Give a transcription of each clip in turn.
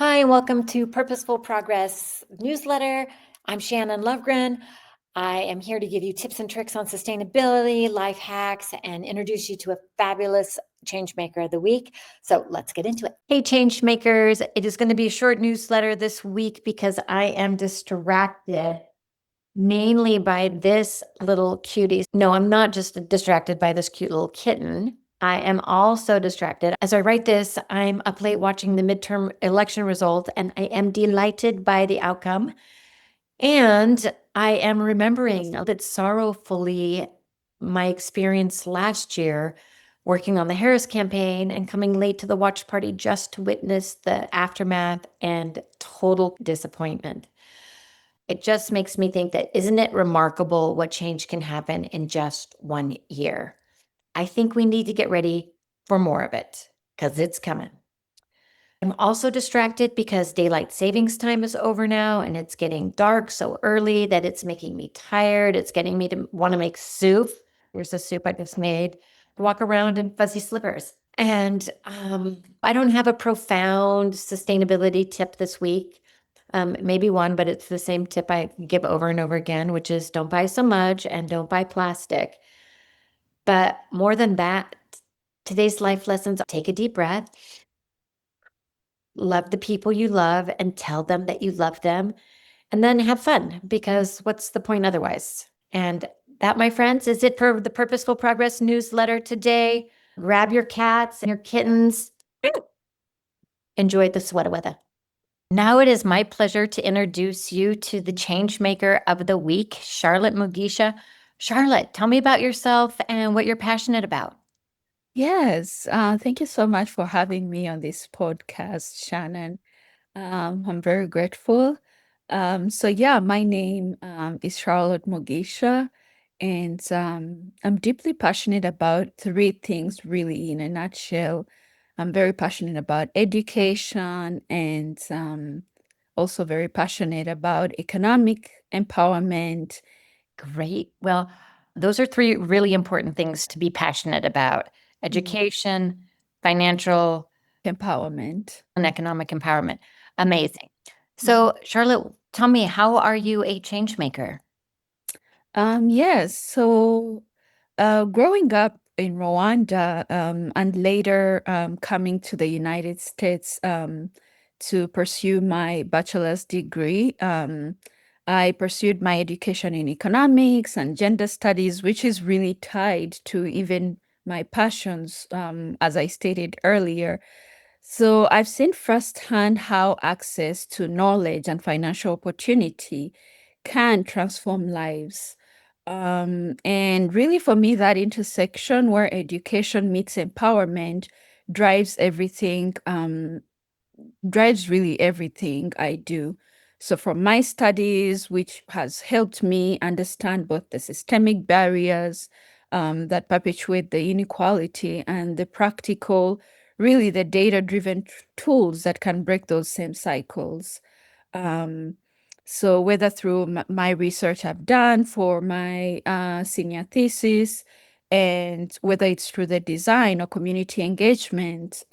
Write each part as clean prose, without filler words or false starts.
Hi, and welcome to Purposeful Progress newsletter. I'm Shannon Lövgren. I am here to give you tips and tricks on sustainability, life hacks, and introduce you to a fabulous change maker of the week. So let's get into it. Hey, change makers. It is going to be a short newsletter this week because I am distracted mainly by this little cutie. No, I'm not just distracted by this cute little kitten. I am also distracted. As I write this, I'm up late watching the midterm election result, and I am delighted by the outcome. And I am remembering that sorrowfully my experience last year working on the Harris campaign and coming late to the watch party just to witness the aftermath and total disappointment. It just makes me think that isn't it remarkable what change can happen in just 1 year? I think we need to get ready for more of it because it's coming. I'm also distracted because daylight savings time is over now and it's getting dark so early that it's making me tired. It's getting me to want to make soup. Here's the soup I just made. Walk around in fuzzy slippers. And I don't have a profound sustainability tip this week. Maybe one, but it's the same tip I give over and over again, which is don't buy so much and don't buy plastic. But more than that, today's life lessons: take a deep breath, love the people you love and tell them that you love them, and then have fun, because what's the point otherwise? And that, my friends, is it for the Purposeful Progress newsletter today. Grab your cats and your kittens. Enjoy the sweater weather. Now it is my pleasure to introduce you to the change maker of the week, Charlotte Mugisha. Charlotte, tell me about yourself and what you're passionate about. Yes, thank you so much for having me on this podcast, Shannon. I'm very grateful. My name is Charlotte Mugisha, and I'm deeply passionate about three things, really, in a nutshell. I'm very passionate about education and also very passionate about economic empowerment. Great. Well, those are three really important things to be passionate about: education, financial, Empowerment. and economic empowerment. Amazing. So, Charlotte, tell me, how are you a change maker? Yes. Growing up in Rwanda, and later coming to the United States to pursue my bachelor's degree, I pursued my education in economics and gender studies, which is really tied to even my passions, as I stated earlier. So I've seen firsthand how access to knowledge and financial opportunity can transform lives. And really, for me, that intersection where education meets empowerment drives everything, drives really everything I do. So, from my studies, which has helped me understand both the systemic barriers that perpetuate the inequality and the practical, really the data driven tools that can break those same cycles. Um, so whether through my research I've done for my senior thesis, and whether it's through the design or community engagement,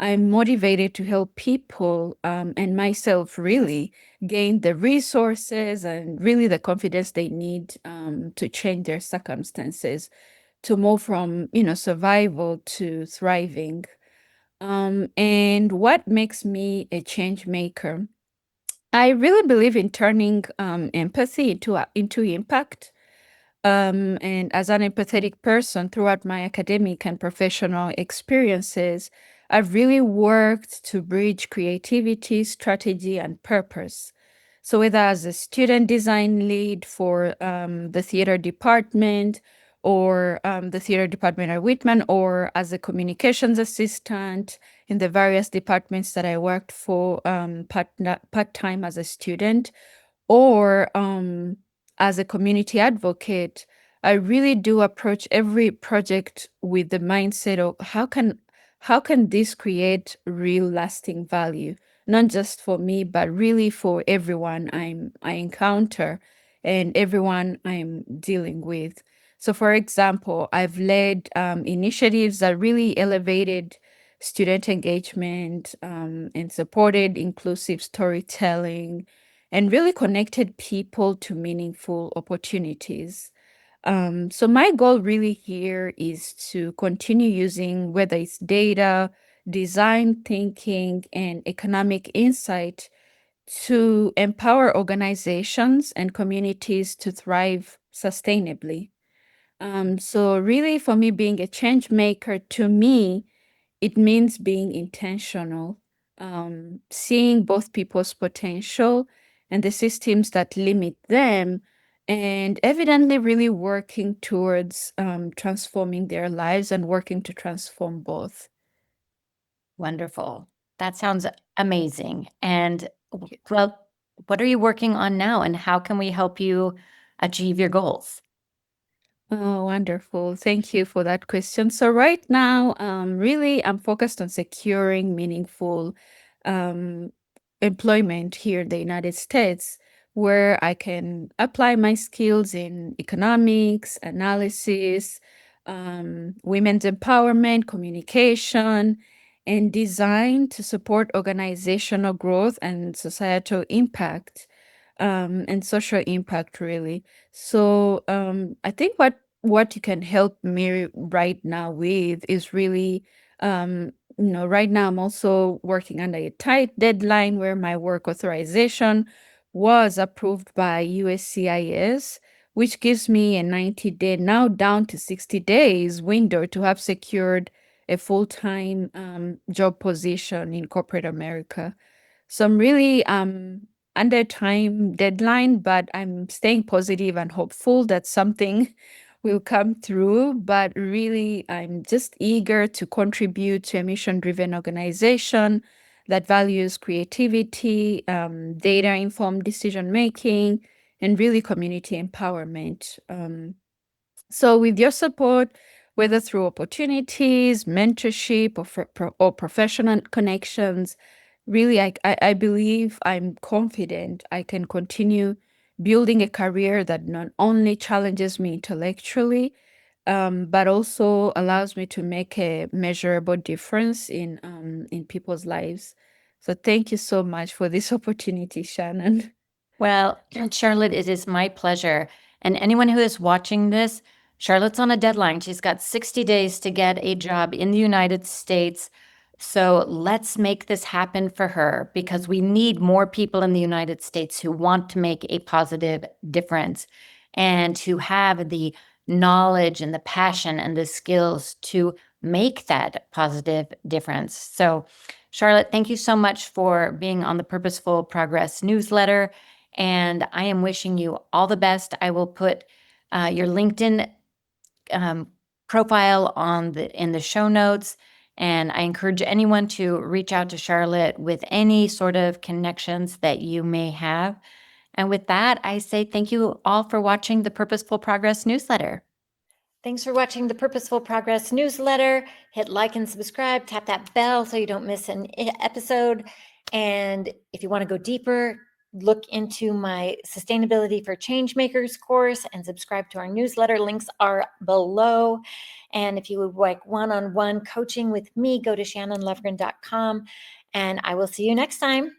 I'm motivated to help people and myself really gain the resources and really the confidence they need to change their circumstances, to move from survival to thriving. And what makes me a change maker? I really believe in turning empathy into impact. And as an empathetic person throughout my academic and professional experiences, I've really worked to bridge creativity, strategy, and purpose. So, whether as a student design lead for the theater department or the theater department at Whitman, or as a communications assistant in the various departments that I worked for part-time as a student, or as a community advocate, I really do approach every project with the mindset of how can this create real lasting value, not just for me, but really for everyone I encounter and everyone I'm dealing with. So, for example, I've led initiatives that really elevated student engagement, and supported inclusive storytelling and really connected people to meaningful opportunities. So my goal really here is to continue using whether it's data, design thinking, and economic insight to empower organizations and communities to thrive sustainably. So really for me, being a change maker, to me, it means being intentional, seeing both people's potential and the systems that limit them, and evidently really working towards transforming their lives and working to transform both. Wonderful. That sounds amazing. And well, what are you working on now, and how can we help you achieve your goals? Oh, wonderful. Thank you for that question. So right now, really, I'm focused on securing meaningful um, employment here in the United States, where I can apply my skills in economics, analysis, women's empowerment, communication, and design to support organizational growth and societal impact, and social impact, really. So I think what you can help me right now with is really, right now I'm also working under a tight deadline where my work authorization was approved by USCIS, which gives me a 90-day, now down to 60 days window to have secured a full-time job position in corporate America. So I'm really under time deadline, but I'm staying positive and hopeful that something will come through. But really, I'm just eager to contribute to a mission-driven organization that values creativity, data-informed decision making, and really community empowerment. So, with your support, whether through opportunities, mentorship, or professional connections, really, I believe I'm confident I can continue building a career that not only challenges me intellectually, but also allows me to make a measurable difference in people's lives. So, thank you so much for this opportunity, Shannon. Well, Charlotte, it is my pleasure. And anyone who is watching this, Charlotte's on a deadline. She's got 60 days to get a job in the United States. So let's make this happen for her, because we need more people in the United States who want to make a positive difference and who have the knowledge and the passion and the skills to make that positive difference. So, Charlotte, thank you so much for being on the Purposeful Progress newsletter. And I am wishing you all the best. I will put your LinkedIn profile in the show notes. And I encourage anyone to reach out to Charlotte with any sort of connections that you may have. And with that, I say thank you all for watching the Purposeful Progress newsletter. Thanks for watching the Purposeful Progress newsletter. Hit like and subscribe, tap that bell so you don't miss an episode. And if you want to go deeper, look into my Sustainability for Changemakers course and subscribe to our newsletter. Links are below. And if you would like one-on-one coaching with me, go to shannonlövgren.com. And I will see you next time.